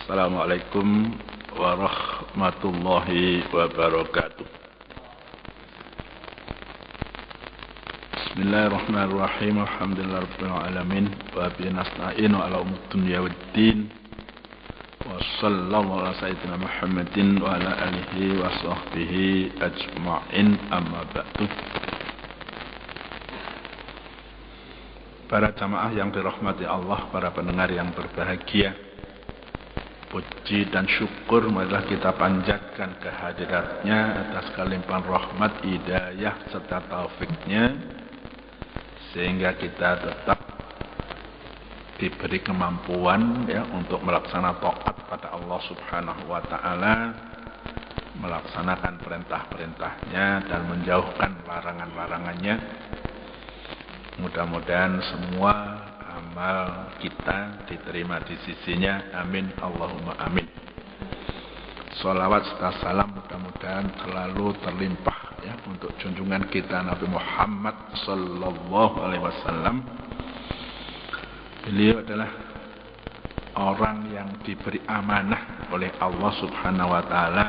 Assalamualaikum warahmatullahi wabarakatuh. Bismillahirrahmanirrahim. Alhamdulillahirabbil alamin wa bihi nasta'inu ala umuri dunya waddin. Wa sallallahu ala sayyidina Muhammadin wa ala alihi wa sahbihi ajma'in, amma ba'du. Para jamaah yang dirahmati Allah, para pendengar yang berbahagia, puji dan syukur marilah kita panjatkan kehadiratnya atas kelimpahan rahmat, hidayah serta taufiknya, sehingga kita tetap diberi kemampuan untuk melaksanakan taat pada Allah Subhanahu wa taala, melaksanakan perintah-perintahnya dan menjauhkan larangan-larangannya. Mudah-mudahan semua amal kita diterima di sisinya. Amin, Allahumma amin. Sholawat serta salam mudah-mudahan selalu terlimpah untuk junjungan kita Nabi Muhammad sallallahu alaihi wasallam. Beliau adalah orang yang diberi amanah oleh Allah Subhanahu wa taala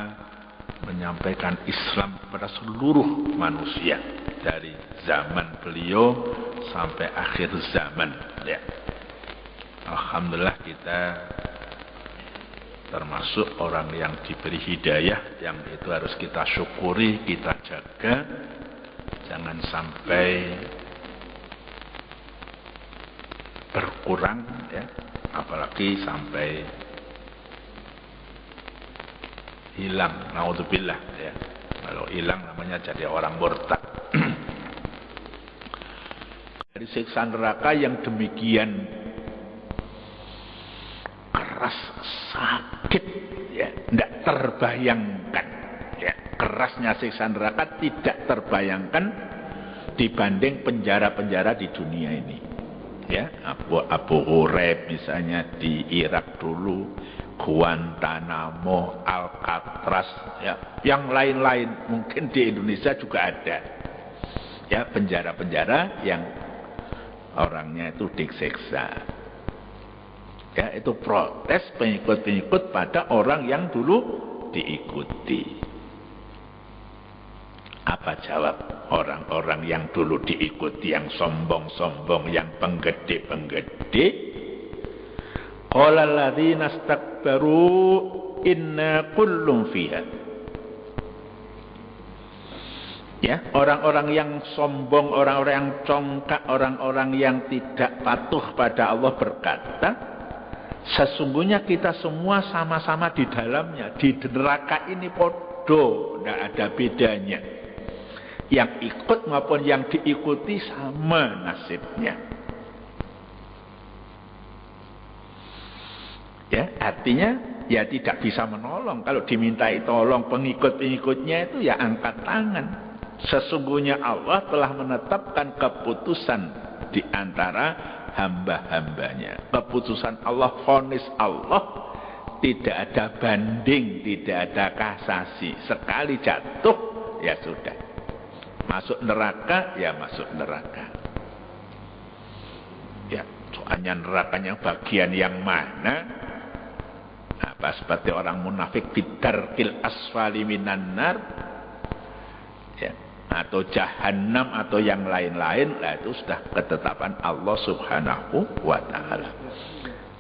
menyampaikan Islam kepada seluruh manusia dari zaman beliau sampai akhir zaman. Alhamdulillah kita termasuk orang yang diberi hidayah, yang itu harus kita syukuri, kita jaga, jangan sampai berkurang, apalagi sampai hilang. Naudzubillah, kalau hilang namanya jadi orang murtad. Dari siksa neraka yang demikian keras, sakit, tidak terbayangkan. Kerasnya siksa neraka tidak terbayangkan dibanding penjara-penjara di dunia ini. Abu Ghraib misalnya di Irak dulu, Guantanamo, Alcatraz, yang lain-lain mungkin di Indonesia juga ada. Penjara-penjara yang orangnya itu disiksa. Itu protes pengikut-pengikut pada orang yang dulu diikuti. Apa jawab orang-orang yang dulu diikuti, yang sombong-sombong, yang penggede-penggede? Qala alladzina istakbaru inna kullun fiha. Orang-orang yang sombong, orang-orang yang congkak, orang-orang yang tidak patuh pada Allah berkata, sesungguhnya kita semua sama-sama di dalamnya. Di neraka ini podo, tidak ada bedanya. Yang ikut maupun yang diikuti sama nasibnya. Artinya tidak bisa menolong. Kalau dimintai tolong pengikut-pengikutnya itu angkat tangan. Sesungguhnya Allah telah menetapkan keputusan di antara hamba-hambanya. Keputusan Allah, vonis Allah, tidak ada banding, tidak ada kasasi. Sekali jatuh, sudah. Masuk neraka, masuk neraka. Soalnya nerakanya bagian yang mana? Apa seperti orang munafik bidarkil asfali minan nar, atau jahannam atau yang lain-lain, itu sudah ketetapan Allah Subhanahu wa taala.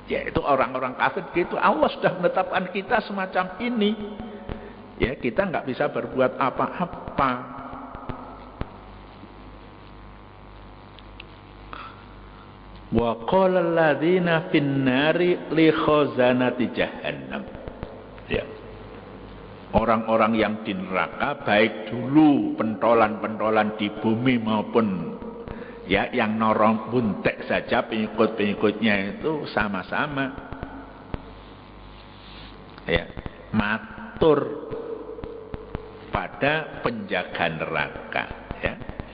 Itu orang-orang kafir gitu, Allah sudah menetapkan kita semacam ini. Kita nggak bisa berbuat apa-apa. Wa qala alladzina fin-nari li khazanati jahannam. Orang-orang yang di neraka, baik dulu pentolan-pentolan di bumi maupun yang norong buntek saja, pengikut-pengikutnya itu sama-sama matur pada penjaga neraka,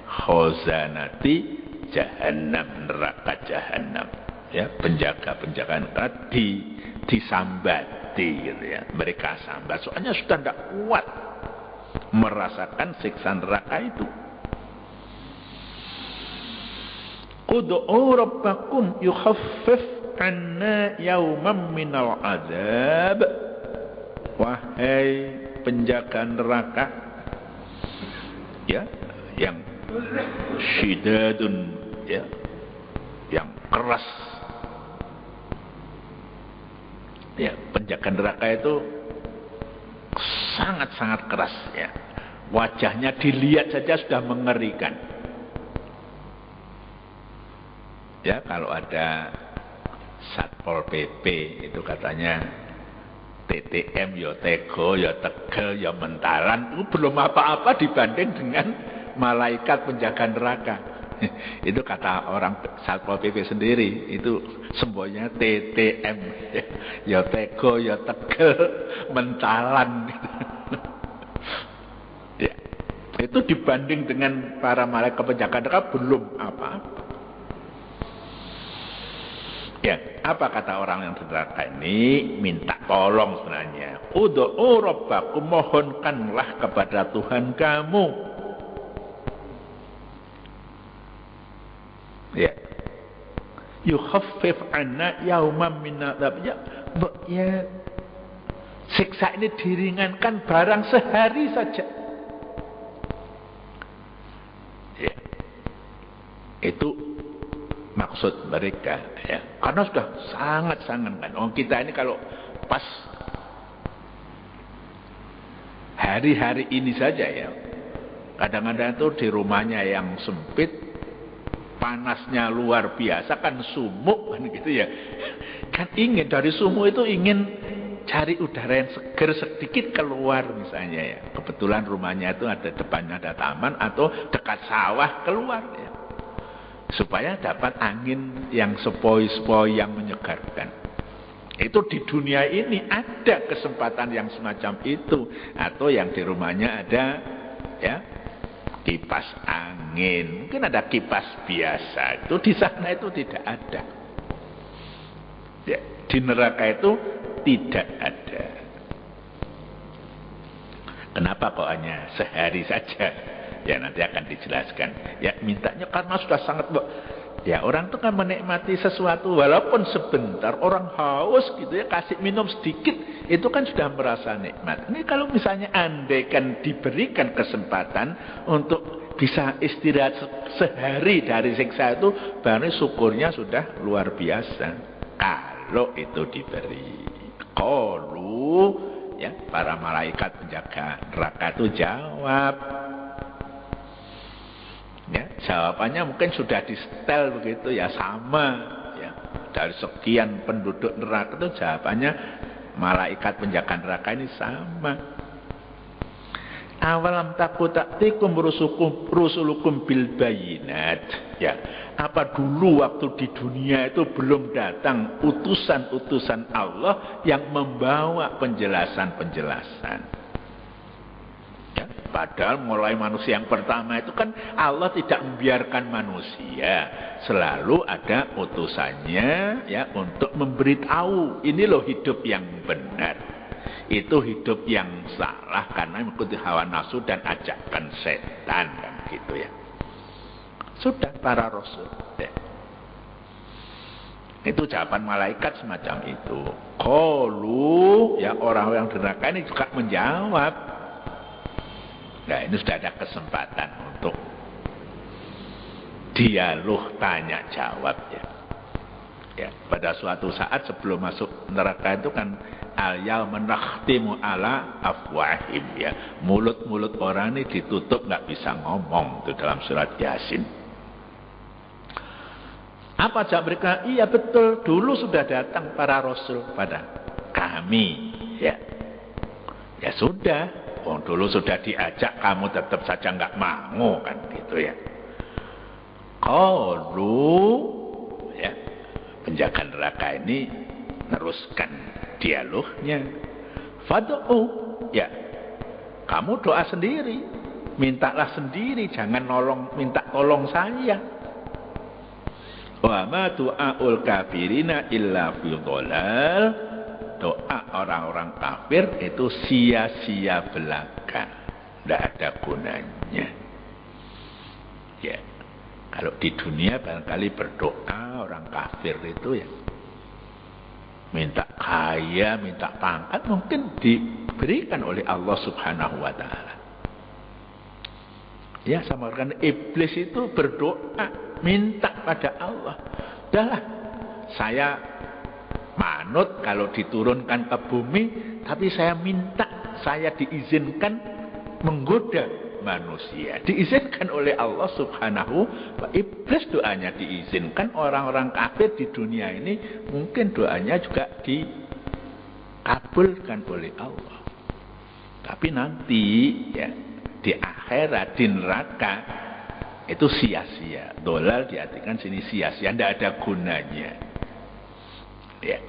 khazanati jahannam, neraka jahannam, penjaga-penjaga neraka disambati, mereka sambat, soalnya sudah tidak kuat merasakan siksa neraka itu. ud'u rabbakum yukhaffif 'anna yawman minal adzab. Wahai penjaga neraka, ya, yang syidadun, ya, yang keras. Ya, penjaga neraka itu sangat-sangat keras, ya. Wajahnya dilihat saja sudah mengerikan. Ya, kalau ada Satpol PP itu katanya TTM ya tego ya tegel ya mentalan, itu belum apa-apa dibanding dengan malaikat penjaga neraka. Itu kata orang Satpol PP sendiri, itu semboyannya TTM, ya tego ya tegel mentalan. Ya, itu dibanding dengan para malaikat penjaga neraka belum apa-apa. Ya, apa kata orang yang di neraka ini? Minta tolong sebenarnya. Ud'u rabbakum, mohonkanlah kepada Tuhan kamu. Ya. Yukhaffif 'anna yawman min adzab. Ya, siksa ini diringankan barang sehari saja. Ya. Itu maksud mereka, ya, karena sudah sangat-sangat kan. Oh, kita ini kalau pas hari-hari ini saja, ya, kadang-kadang itu di rumahnya yang sempit, panasnya luar biasa kan, sumuk kan gitu ya, kan ingin dari sumuk itu ingin cari udara yang seger sedikit keluar misalnya, ya, kebetulan rumahnya itu ada depannya ada taman atau dekat sawah, keluar, ya, supaya dapat angin yang sepoi-sepoi yang menyegarkan. Itu di dunia ini ada kesempatan yang semacam itu, atau yang di rumahnya ada, ya, kipas angin, mungkin ada kipas biasa, itu di sana itu tidak ada. Ya, di neraka itu tidak ada. Kenapa kok hanya sehari saja? Ya, nanti akan dijelaskan. Ya, mintanya karena sudah sangat, ya, orang itu kan menikmati sesuatu walaupun sebentar, orang haus gitu ya, kasih minum sedikit itu kan sudah merasa nikmat. Ini kalau misalnya andaikan diberikan kesempatan untuk bisa istirahat sehari dari siksa itu, baru syukurnya sudah luar biasa. Kalau itu diberi. Qalu, ya, para malaikat penjaga neraka itu jawab. Ya, jawabannya mungkin sudah di setel begitu, ya, sama, ya, dari sekian penduduk neraka itu jawabannya malaikat penjaga neraka ini sama. Awalam taku taktikum rusulukum bil bayinat. Ya, apa dulu waktu di dunia itu belum datang utusan-utusan Allah yang membawa penjelasan-penjelasan. Padahal mulai manusia yang pertama itu kan Allah tidak membiarkan manusia, selalu ada utusannya, ya, untuk memberitahu ini loh hidup yang benar, itu hidup yang salah karena mengikuti hawa nafsu dan ajakan setan kan gitu, ya. Sudah para rasul, ya. Itu jawaban malaikat semacam itu. Qalu, ya, orang-orang neraka ini juga menjawab. Nah, ini sudah ada kesempatan untuk dialog tanya jawab, ya. Ya, pada suatu saat sebelum masuk neraka itu kan al-yauma nakhtimu ala afwahim, ya. Mulut-mulut orang ini ditutup, nggak bisa ngomong, itu dalam surat Yasin. Apa jawab mereka? Iya betul, dulu sudah datang para rasul pada kami, ya. Ya sudah. Oh, dulu sudah diajak, kamu tetap saja nggak mau kan gitu, ya. Qalu, ya, penjaga neraka ini teruskan dialognya. Fad'u, ya, kamu doa sendiri, mintalah sendiri, jangan minta tolong saya. Wa ma du'aul kafirina illa fi dhalal. Doa orang-orang kafir itu sia-sia belaka, tidak ada gunanya. Ya, Kalau di dunia barangkali berdoa orang kafir itu ya minta kaya, minta pangkat, mungkin diberikan oleh Allah Subhanahu wa taala. Ya, sama kan iblis itu berdoa, minta pada Allah. Udahlah, saya manut kalau diturunkan ke bumi, tapi saya minta, saya diizinkan menggoda manusia. Diizinkan oleh Allah Subhanahu wa ta'ala. Iblis doanya diizinkan, orang-orang kafir di dunia ini mungkin doanya juga dikabulkan oleh Allah. Tapi nanti ya di akhirat, di neraka itu sia-sia. Dolal diartikan sini sia-sia, tidak ada gunanya. Ya.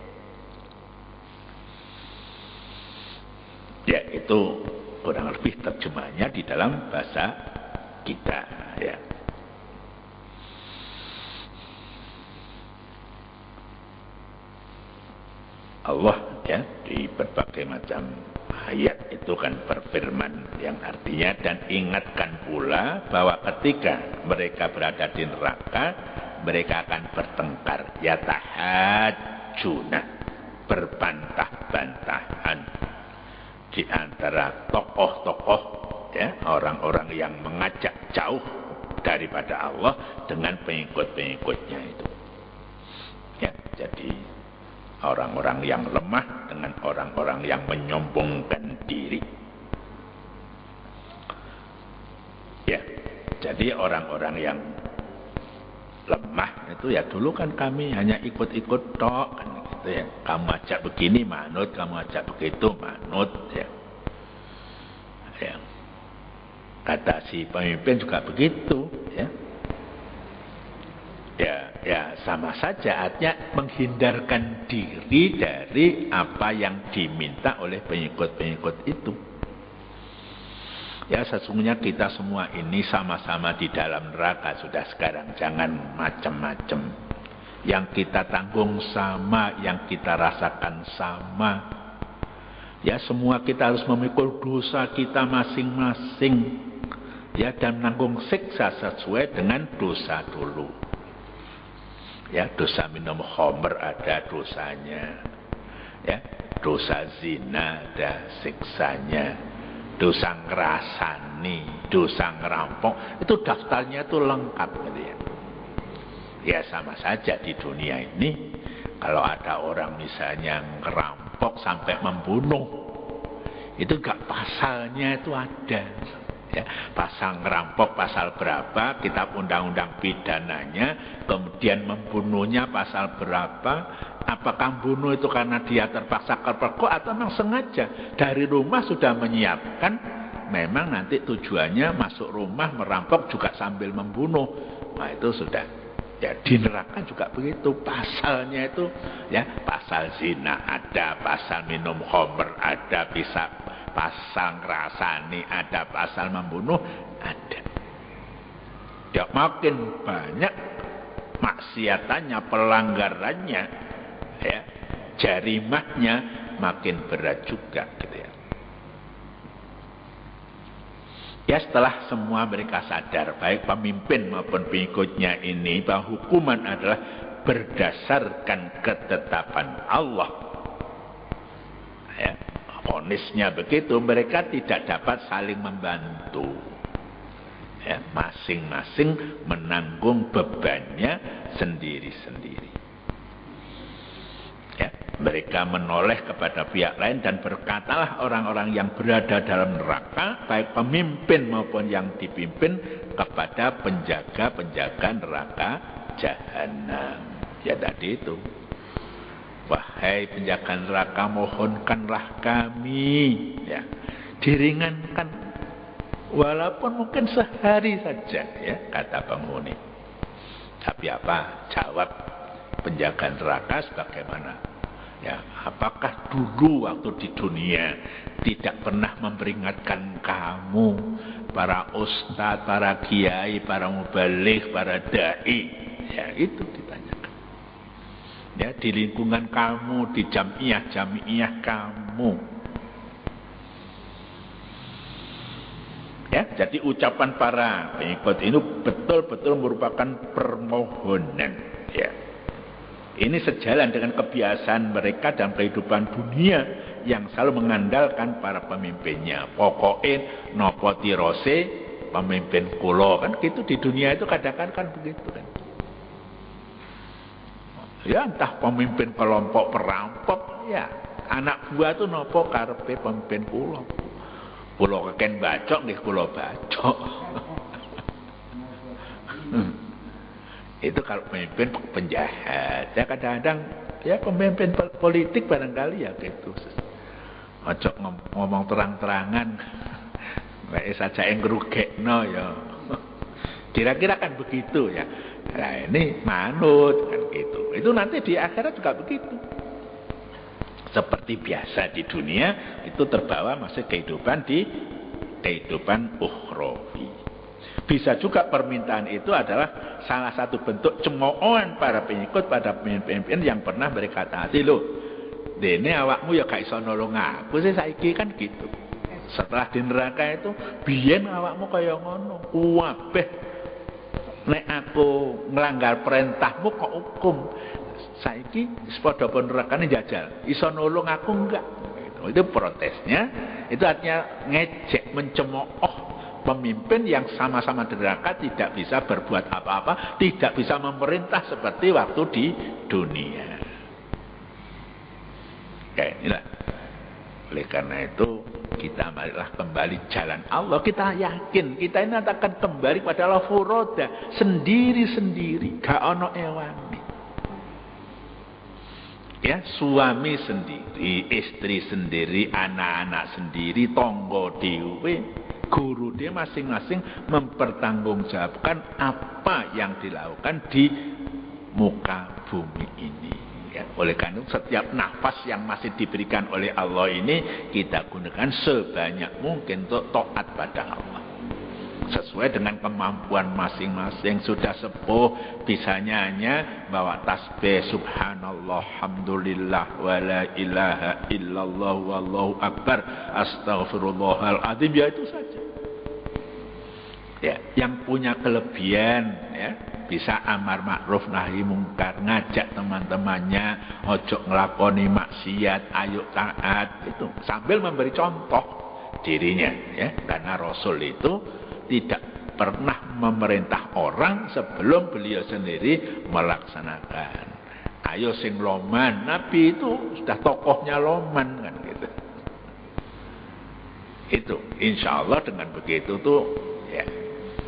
Ya, itu kurang lebih terjemahnya di dalam bahasa kita, ya. Allah ya di berbagai macam ayat itu kan berfirman yang artinya, dan ingatkan pula bahwa ketika mereka berada di neraka, mereka akan bertengkar, yatahajjuna, berbantah-bantahan di antara tokoh-tokoh ya, orang-orang yang mengajak jauh daripada Allah dengan pengikut-pengikutnya itu. Ya, jadi orang-orang yang lemah dengan orang-orang yang menyombongkan diri. Ya, jadi orang-orang yang lemah itu ya dulu kan kami hanya ikut-ikut tok kan gitu ya. Kamu ajak begini manut, kamu ajak begitu manut ya. Ya. Kata si pemimpin juga begitu ya. Ya sama saja, artinya menghindarkan diri dari apa yang diminta oleh pengikut-pengikut itu. Ya sesungguhnya kita semua ini sama-sama di dalam neraka sudah sekarang, jangan macam-macam. Yang kita tanggung sama, yang kita rasakan sama. Ya semua kita harus memikul dosa kita masing-masing. Ya, dan menanggung siksa sesuai dengan dosa dulu. Ya, dosa minum khamr ada dosanya. Ya, dosa zina ada siksanya. Dosa ngerasani, dosa ngerampok, itu daftarnya itu lengkap gitu ya. Ya sama saja di dunia ini, kalau ada orang misalnya ngerampok sampai membunuh, itu gak pasalnya itu ada. Ya, pasal ngerampok pasal berapa, kitab undang-undang pidananya, kemudian membunuhnya pasal berapa, apakah bunuh itu karena dia terpaksa kepergok atau memang sengaja dari rumah sudah menyiapkan, memang nanti tujuannya masuk rumah merampok juga sambil membunuh. Nah itu sudah ya, di neraka juga begitu, pasalnya itu ya, pasal zina ada, pasal minum khamr ada, bisa pasal ngerasani ada, pasal membunuh ada. Ya makin banyak maksiatannya, pelanggarannya, ya, jarimahnya makin berat juga gitu ya. Ya setelah semua mereka sadar, baik pemimpin maupun pengikutnya ini, bahwa hukuman adalah berdasarkan ketetapan Allah. Ya, vonisnya begitu, mereka tidak dapat saling membantu. Ya, masing-masing menanggung bebannya sendiri-sendiri. Ya, mereka menoleh kepada pihak lain dan berkatalah orang-orang yang berada dalam neraka, baik pemimpin maupun yang dipimpin, kepada penjaga-penjaga neraka jahanam. Ya tadi itu, wahai penjaga neraka, mohonkanlah kami ya diringankan, walaupun mungkin sehari saja ya, kata penghuni. Tapi apa jawab penjaga neraka sebagaimana? Ya, apakah dulu waktu di dunia tidak pernah memperingatkan kamu, para ustadz, para kiai, para mubaligh, para dai? Ya, itu ditanyakan. Ya, di lingkungan kamu, di jamiah kamu. Ya, jadi ucapan para pengikut ini betul-betul merupakan permohonan. Ya. Ini sejalan dengan kebiasaan mereka dalam kehidupan dunia yang selalu mengandalkan para pemimpinnya. Pokoknya nopo tirose pemimpin kulo kan gitu di dunia itu kadang-kadang kan begitu kan. Ya entah pemimpin kelompok perampok ya anak buah tuh nopo karepe pemimpin kulo. Kulo keken bacok nggih kulo bacok. Itu kalau pemimpin penjahat. Ya kadang-kadang ya pemimpin politik barangkali ya gitu. Ojo ngomong terang-terangan. Wae saja yang ngrugekno ya. Kira-kira kan begitu ya. Nah ini manut kan gitu. Itu nanti di akhirat juga begitu. Seperti biasa di dunia itu terbawa masih kehidupan di kehidupan ukhrawi. Bisa juga permintaan itu adalah salah satu bentuk cemoohan para pengikut pada pemimpin yang pernah berkata hati loh. Dene awakmu ya gak iso nolong aku sih saiki kan gitu. Setelah di neraka itu biyen awakmu kaya ngono. Kabeh nek aku nglanggar perintahmu kok hukum. Saiki padha nerakane jajal. Iso nolong aku enggak. Itu protesnya. Itu artinya ngejek mencemooh pemimpin yang sama-sama di neraka tidak bisa berbuat apa-apa, tidak bisa memerintah seperti waktu di dunia. Kayak inilah. Oleh karena itu kita marilah kembali jalan Allah. Kita yakin kita ini akan kembali pada Allah furoda sendiri-sendiri, gak ono ewani. Ya, suami sendiri, istri sendiri, anak-anak sendiri, tonggo dhewe, guru dia masing-masing mempertanggungjawabkan apa yang dilakukan di muka bumi ini. Ya, oleh karena itu setiap nafas yang masih diberikan oleh Allah ini kita gunakan sebanyak mungkin untuk taat pada Allah. Sesuai dengan kemampuan masing-masing. Sudah sepuh bisanya hanya bawa tasbih subhanallah hamdulillah wa la ilaha illallah wallahu akbar astaghfirullahaladzim, ya itu saja. Ya, yang punya kelebihan ya bisa amar ma'ruf nahi mungkar, ngajak teman-temannya ojo nglakoni maksiat, ayo taat, itu sambil memberi contoh dirinya ya, karena Rasul itu tidak pernah memerintah orang sebelum beliau sendiri melaksanakan. Ayo sing loman, Nabi itu sudah tokohnya loman kan gitu. Itu insya Allah dengan begitu tuh ya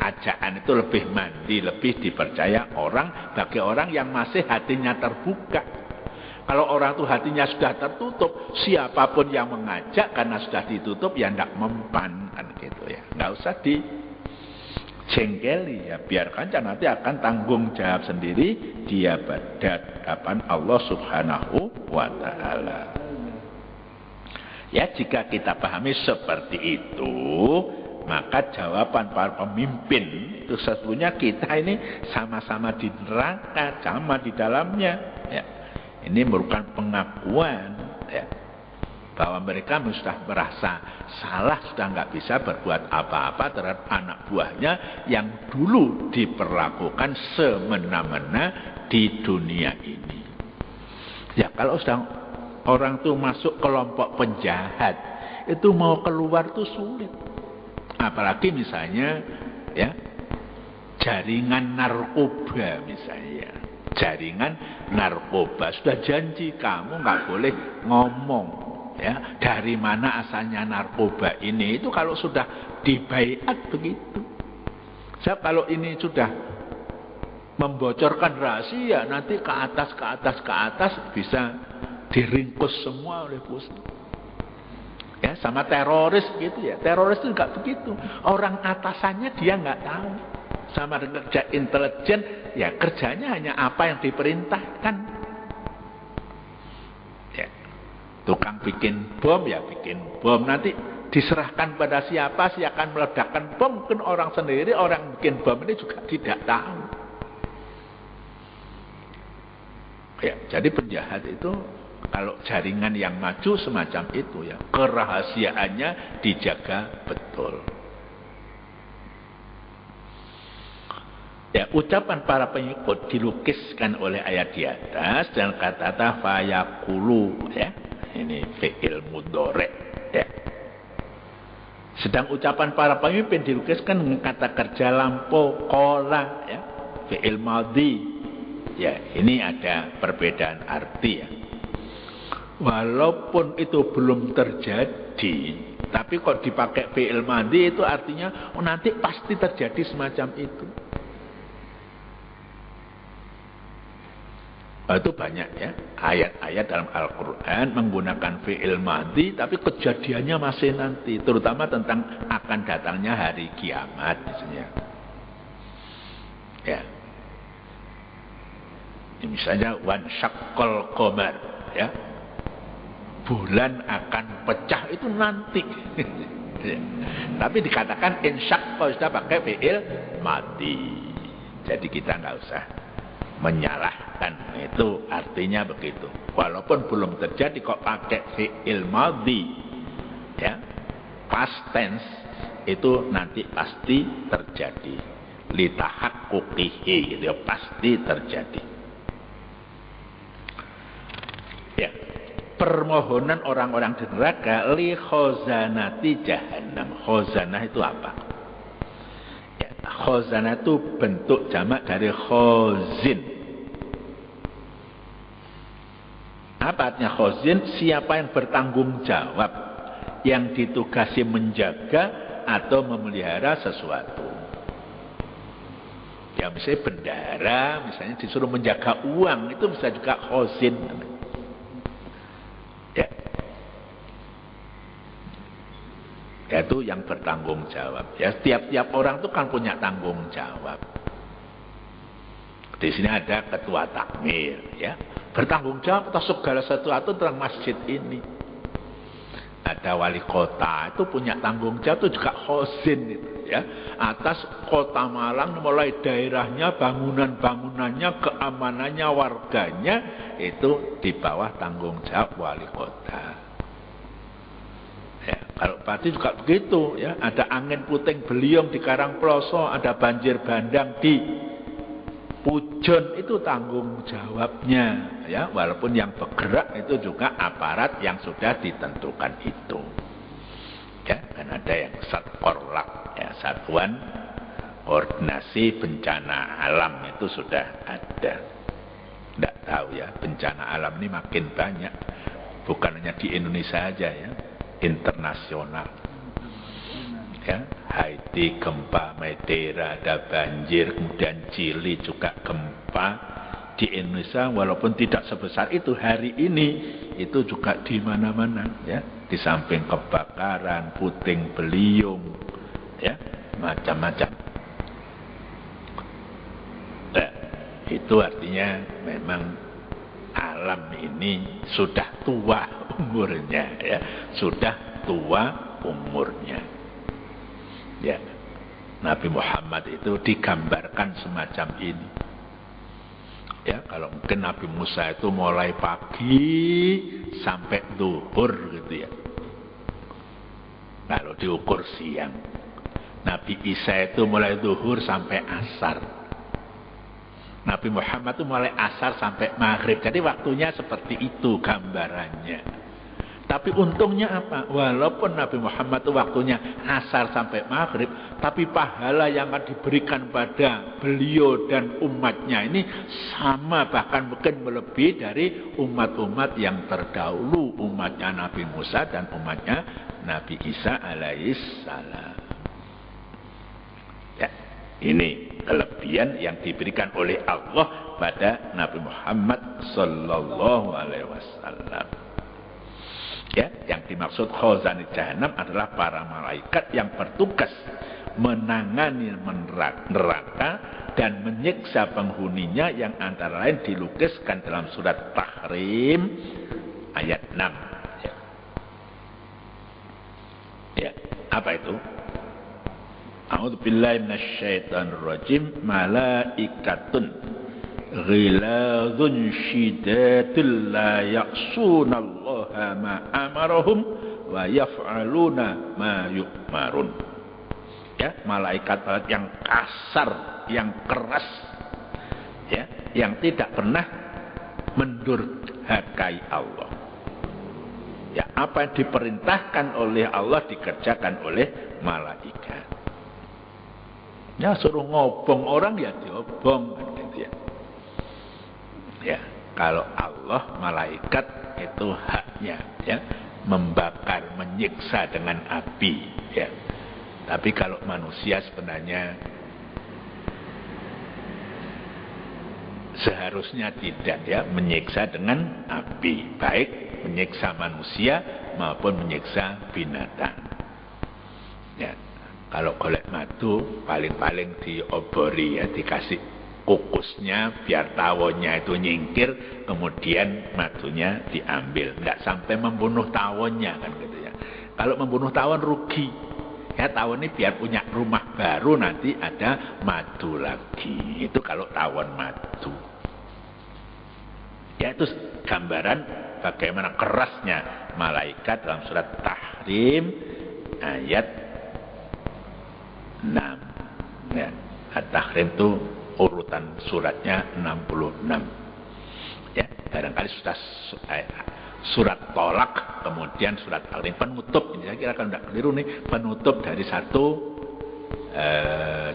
ajaan itu lebih mandi, lebih dipercaya orang bagi orang yang masih hatinya terbuka. Kalau orang tuh hatinya sudah tertutup, siapapun yang mengajak karena sudah ditutup ya tidak mempan kan gitu ya. Nggak usah dijengkeli ya, biarkan nanti akan tanggung jawab sendiri dia pada hadapan Allah Subhanahu wa taala. Ya, jika kita pahami seperti itu, maka jawaban para pemimpin itu sesungguhnya kita ini sama-sama di neraka, sama di dalamnya ya. Ini merupakan pengakuan ya, bahwa mereka sudah merasa salah, sudah nggak bisa berbuat apa-apa terhadap anak buahnya yang dulu diperlakukan semena-mena di dunia ini. Ya, kalau sudah orang tuh masuk kelompok penjahat, itu mau keluar tuh sulit. Apalagi misalnya ya jaringan narkoba misalnya. Jaringan narkoba sudah janji kamu nggak boleh ngomong ya dari mana asalnya narkoba ini. Itu kalau sudah dibaiat begitu. Sebab kalau ini sudah membocorkan rahasia, nanti ke atas bisa diringkus semua oleh pusat. Ya, sama teroris gitu ya. Teroris itu enggak begitu. Orang atasannya dia enggak tahu. Sama dengan kerja intelijen, ya kerjanya hanya apa yang diperintahkan. Ya. Tukang bikin bom ya bikin bom, nanti diserahkan pada siapa sih akan meledakkan bom, mungkin orang sendiri, orang bikin bom ini juga tidak tahu. Ya, jadi penjahat itu kalau jaringan yang maju semacam itu ya, kerahasiaannya dijaga betul. Ya, ucapan para pengikut dilukiskan oleh ayat di atas dan kata-kata fayaqulu, ya. Ini fi'il mudhari', ya. Sedang ucapan para pemimpin dilukiskan dengan kata kerja lampau qala, ya. Fi'il madhi. Ya, ini ada perbedaan arti, ya. Walaupun itu belum terjadi, tapi kok dipakai fi'il madhi itu artinya nanti pasti terjadi semacam itu. Itu banyak, ya, ayat-ayat dalam Al-Quran menggunakan fi'il madhi tapi kejadiannya masih nanti, terutama tentang akan datangnya hari kiamat misalnya. Ya. Misalnya wan syaqqal qamar, ya. Bulan akan pecah itu nanti. Ya. Tapi dikatakan insyaqqa sudah pakai fi'il madhi. Jadi kita nggak usah menyalahkan, itu artinya begitu. Walaupun belum terjadi kok pakai fi'il madhi, ya, past tense, itu nanti pasti terjadi. Litahaqquqihi, itu pasti terjadi. Ya, permohonan orang-orang di neraka li khazanati jahannam. Khazanah itu apa? Khazanah itu bentuk jamak dari khazin. Apa artinya khazin? Siapa yang bertanggung jawab, yang ditugasi menjaga atau memelihara sesuatu. Ya, misalnya bendahara, misalnya disuruh menjaga uang, itu bisa juga khazin. Ya. Yaitu yang bertanggung jawab. Ya, setiap orang itu kan punya tanggung jawab. Di sini ada ketua takmir, ya, bertanggung jawab atas segala sesuatu tentang masjid ini. Ada wali kota itu punya tanggung jawab, itu juga khazin itu, ya, atas kota Malang, mulai daerahnya, bangunan-bangunannya, keamanannya, warganya, itu di bawah tanggung jawab wali kota. Ya, kalau Pati juga begitu, ya, ada angin puting beliung di Karangploso, ada banjir bandang di Pujon, itu tanggung jawabnya, ya, walaupun yang bergerak itu juga aparat yang sudah ditentukan itu, ya, kan ada yang Satkorlak, ya, Satuan Koordinasi Bencana Alam, itu sudah ada. Tidak tahu, ya, bencana alam ini makin banyak, bukan hanya di Indonesia saja, ya, internasional, ya, Haiti gempa, Madeira ada banjir, kemudian Chili juga gempa. Di Indonesia walaupun tidak sebesar itu hari ini, itu juga di mana-mana, ya, di samping kebakaran, puting beliung, ya, macam-macam. Nah, itu artinya memang alam ini sudah tua umurnya, ya, sudah tua umurnya, ya. Nabi Muhammad itu digambarkan semacam ini, ya. Kalau mungkin Nabi Musa itu mulai pagi sampai zuhur gitu, ya, kalau diukur siang. Nabi Isa itu mulai zuhur sampai asar. Nabi Muhammad itu mulai asar sampai maghrib. Jadi waktunya seperti itu gambarannya. Tapi untungnya apa? Walaupun Nabi Muhammad itu waktunya asar sampai maghrib, tapi pahala yang akan diberikan pada beliau dan umatnya ini sama, bahkan mungkin melebihi dari umat-umat yang terdahulu, umatnya Nabi Musa dan umatnya Nabi Isa alaihissalam. Ya, ini kelebihan yang diberikan oleh Allah pada Nabi Muhammad sallallahu alaihi wasallam. Ya, yang dimaksud khazanah jahannam adalah para malaikat yang bertugas menangani neraka dan menyiksa penghuninya, yang antara lain dilukiskan dalam surat Tahrim ayat 6. Ya, ya, apa itu? A'udzubillahi minasyaitonirrajim. Malaikatun ghiladzun syidadul la ya'sunallaha ma amarahum wa yaf'aluna ma yu'marun. Ya, malaikat yang kasar, yang keras, ya, yang tidak pernah mendurhakai Allah. Ya, apa yang diperintahkan oleh Allah dikerjakan oleh malaikat. Ya, suruh ngobong orang ya diobong, gitu ya. Ya, kalau Allah, malaikat itu haknya, ya, membakar, menyiksa dengan api, ya. Tapi kalau manusia sebenarnya seharusnya tidak, ya, menyiksa dengan api, baik menyiksa manusia maupun menyiksa binatang. Ya, kalau golek madu paling-paling diobori, ya, dikasih kukusnya biar tawonnya itu nyingkir, kemudian madunya diambil, nggak sampai membunuh tawonnya, kan gitu ya. Kalau membunuh tawon rugi. Ya, tawon ini biar punya rumah baru, nanti ada madu lagi. Itu kalau tawon madu. Ya, itu gambaran bagaimana kerasnya malaikat dalam surat Tahrim ayat 6. Ya, At-Tahrim itu urutan suratnya 66. Ya, barangkali sudah surat Tolak, kemudian surat Al-Tahrim penutup. Ini saya kira kalau tidak keliru nih, penutup dari satu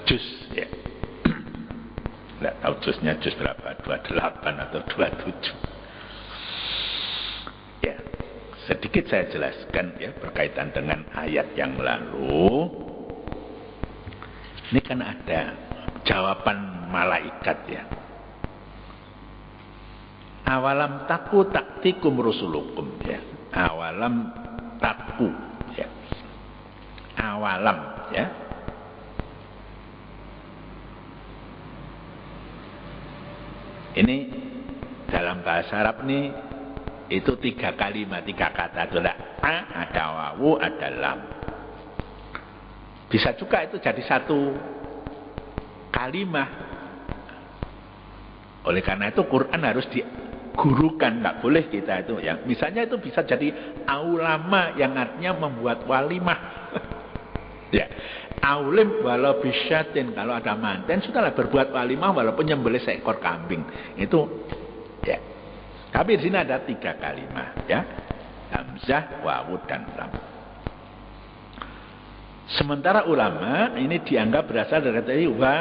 juz, ya. Tidak tahu juznya juz berapa, 28 atau 27. Ya, sedikit saya jelaskan, ya, berkaitan dengan ayat yang lalu. Ini kan ada jawaban malaikat, ya. Awalam taku taktikum rusulukum, ya. Awalam taku, ya. Awalam, ya. Ini dalam bahasa Arab nih itu 3 kalimat, 3 kata. Ada a, ada wawu, ada lam. Bisa juga itu jadi satu kalimat. Oleh karena itu Quran harus digurukan, nggak boleh kita itu, ya. Misalnya itu bisa jadi aulama yang artinya membuat walimah. Ya, aulim walau bisyatin, kalau ada manten sudahlah berbuat walimah walaupun nyembelih seekor kambing. Itu, ya. Tapi di sini ada 3 kalimat, ya. Hamzah, wawu, dan lam. Sementara ulama ini dianggap berasal dari kata wa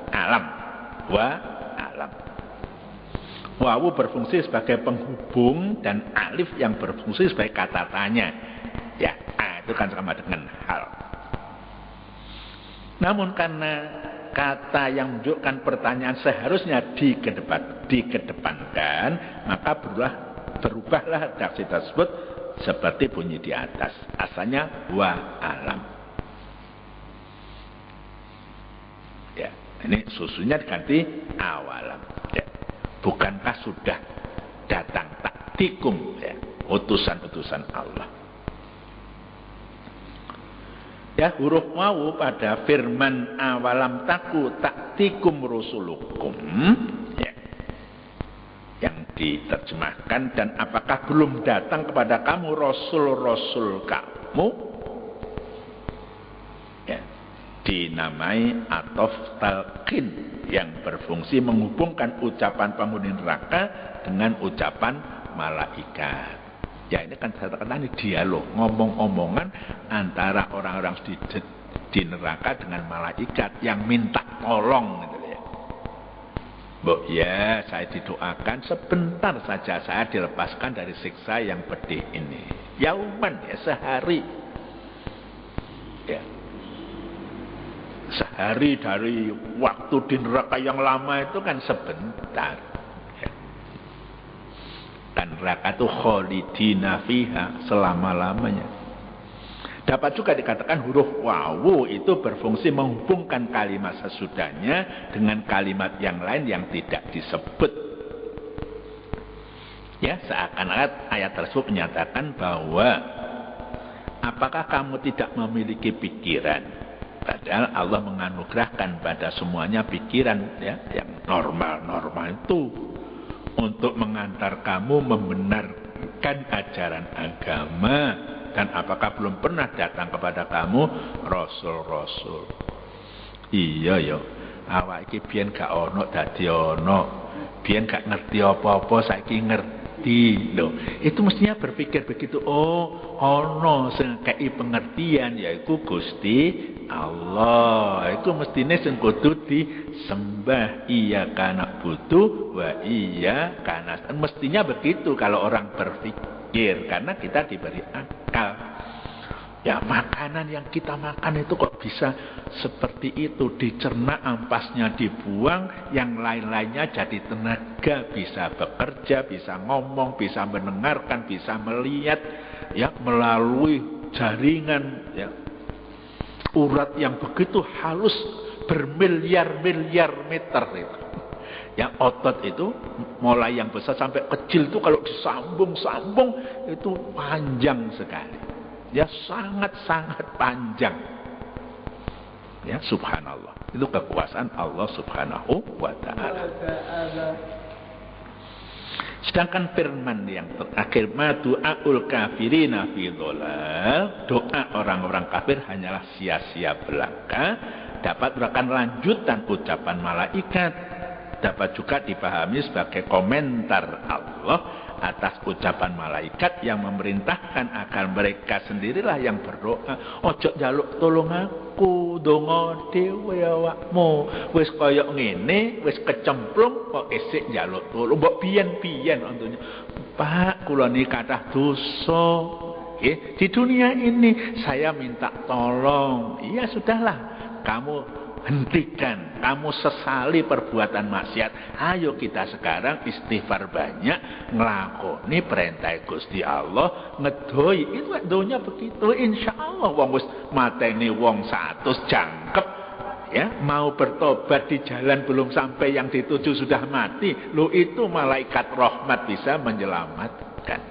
alam, wa alam. Wawu berfungsi sebagai penghubung dan alif yang berfungsi sebagai kata tanya. Ya, itu kan sama dengan hal. Namun karena kata yang menunjukkan pertanyaan seharusnya dikedepankan, maka berubahlah redaksi tersebut seperti bunyi di atas. Asalnya wa alam. Ya, ini susunya diganti awalam. Ya. Bukankah sudah datang taktikum, ya, utusan-utusan Allah. Ya, huruf wawu pada firman awalam taku taktikum rusulukum, ya, yang diterjemahkan, dan apakah belum datang kepada kamu rasul-rasul kamu, ya, dinamai atof talqin yang berfungsi menghubungkan ucapan penghuni neraka dengan ucapan malaikat. Ya, ini kan katakanlah ini dialog, ngomong-ngomongan antara orang-orang di neraka dengan malaikat yang minta tolong, gitu ya. Mbok, ya, saya didoakan sebentar saja saya dilepaskan dari siksa yang pedih ini. Yauman, ya, sehari. Ya. Sehari dari waktu di neraka yang lama itu kan sebentar. Dan neraka itu khalidina fiha, selama-lamanya. Dapat juga dikatakan huruf wawu itu berfungsi menghubungkan kalimat sesudahnya dengan kalimat yang lain yang tidak disebut. Ya, seakan-akan ayat tersebut menyatakan bahwa apakah kamu tidak memiliki pikiran? Padahal Allah menganugerahkan pada semuanya pikiran, ya, yang normal-normal itu, untuk mengantar kamu membenarkan ajaran agama Dan apakah belum pernah datang kepada kamu rasul-rasul? Iya ya, awak iki biyen gak ono dadi ono. Biyen gak ngerti apa-apa, saiki ngerti. Loh, itu mestinya berpikir begitu. Oh, ono sing kei pengertian yaiku Gusti Allah. Itu mestine sing kudu disembah. Iya kana butuh wa iya kana. Mestinya begitu kalau orang berpikir, karena kita diberi akal. Ya, makanan yang kita makan itu kok bisa seperti itu, dicerna, ampasnya dibuang, yang lain-lainnya jadi tenaga, bisa bekerja, bisa ngomong, bisa mendengarkan, bisa melihat, ya, melalui jaringan, ya, urat yang begitu halus bermiliar-miliar meter itu. Ya, otot itu mulai yang besar sampai kecil itu kalau disambung-sambung itu panjang sekali. Ya, sangat-sangat panjang. Ya, subhanallah. Itu kekuasaan Allah subhanahu wa ta'ala. Sedangkan firman yang terakhir, ma du'aul kafirina fi dhalal, doa orang-orang kafir hanyalah sia-sia belaka. Dapat merupakan lanjutan ucapan malaikat. Dapat juga dipahami sebagai komentar Allah atas ucapan malaikat yang memerintahkan agar mereka sendirilah yang berdoa. Ojo njaluk tolong aku, donga dhewe awakmu. Wis kaya ngene, wis kecemplung kok isih njaluk tolong. Mbok biyen-biyen ontonya, Pak, kula niki kathah dosa. Di dunia ini saya minta tolong. Iya, sudahlah, kamu hentikan, kamu sesali perbuatan maksiat. Ayo kita sekarang istighfar banyak, nglakoni perintah Gusti Allah, ngedoi. Itu donya begitu. Insyaallah wong wis mateni wong 100 jangkep, ya, mau bertobat di jalan belum sampai yang dituju sudah mati. Lo itu malaikat rahmat bisa menyelamatkan.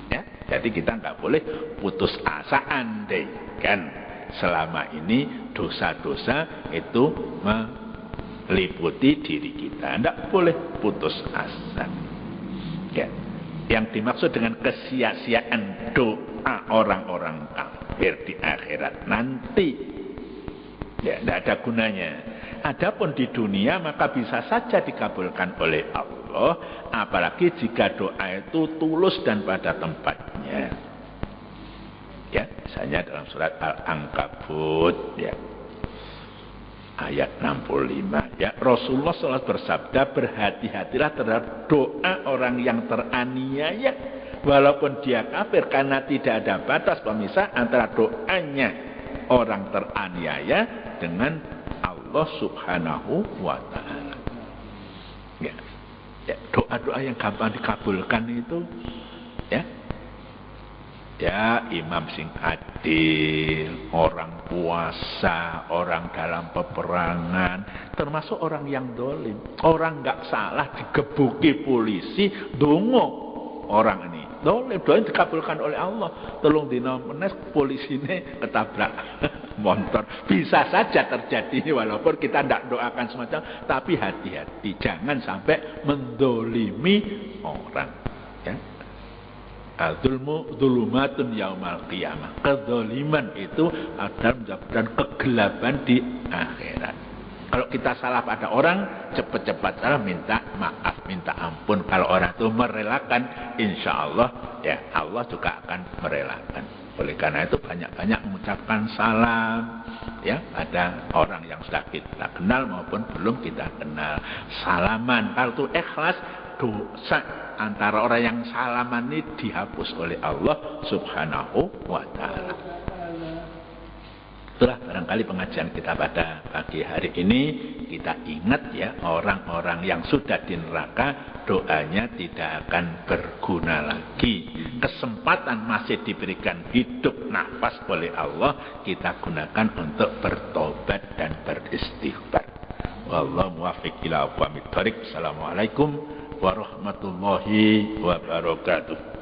Ya, jadi kita nggak boleh putus asa andaikan selama ini dosa-dosa itu meliputi diri kita. Tidak boleh putus asa. Ya. Yang dimaksud dengan kesia-siaan doa orang-orang kafir di akhirat nanti, ya, tidak ada gunanya. Adapun di dunia maka bisa saja dikabulkan oleh Allah, apalagi jika doa itu tulus dan pada tempatnya. Ya, misalnya dalam surat Al-Ankabut, ya, ayat 65, ya, Rasulullah SAW bersabda, berhati-hatilah terhadap doa orang yang teraniaya walaupun dia kafir, karena tidak ada batas pemisah antara doanya orang teraniaya dengan Allah subhanahu wa ta'ala. Ya, ya, doa-doa yang gampang dikabulkan itu, ya, ya, imam sing adil, orang puasa, orang dalam peperangan, termasuk orang yang dolim. Orang nggak salah digebuki polisi, dongo orang ini dolim, doa dikabulkan oleh Allah. Tolong dina menes polisine ketabrak motor. Bisa saja terjadi walaupun kita tidak doakan semacam, tapi hati-hati jangan sampai mendolimi orang. Ya. Al-zulmu zulumatun yaumal qiyamah. Kezaliman itu adalah menyebabkan kegelapan di akhirat. Kalau kita salah pada orang, cepat-cepat salah minta maaf, minta ampun. Kalau orang itu merelakan, insya Allah, ya, Allah juga akan merelakan. Oleh karena itu banyak-banyak mengucapkan salam, ya, pada orang yang sudah kita kenal maupun belum kita kenal. Salaman, kalau itu ikhlas, dosa antara orang yang salaman ini dihapus oleh Allah subhanahu wa ta'ala. Itulah barangkali pengajian kita pada pagi hari ini. Kita ingat, ya, orang-orang yang sudah di neraka doanya tidak akan berguna lagi. Kesempatan masih diberikan hidup nafas oleh Allah, kita gunakan untuk bertobat dan beristighfar. Wallahu muwaffiq ila aqwamit thoriq. Assalamualaikum warahmatullahi wabarakatuh.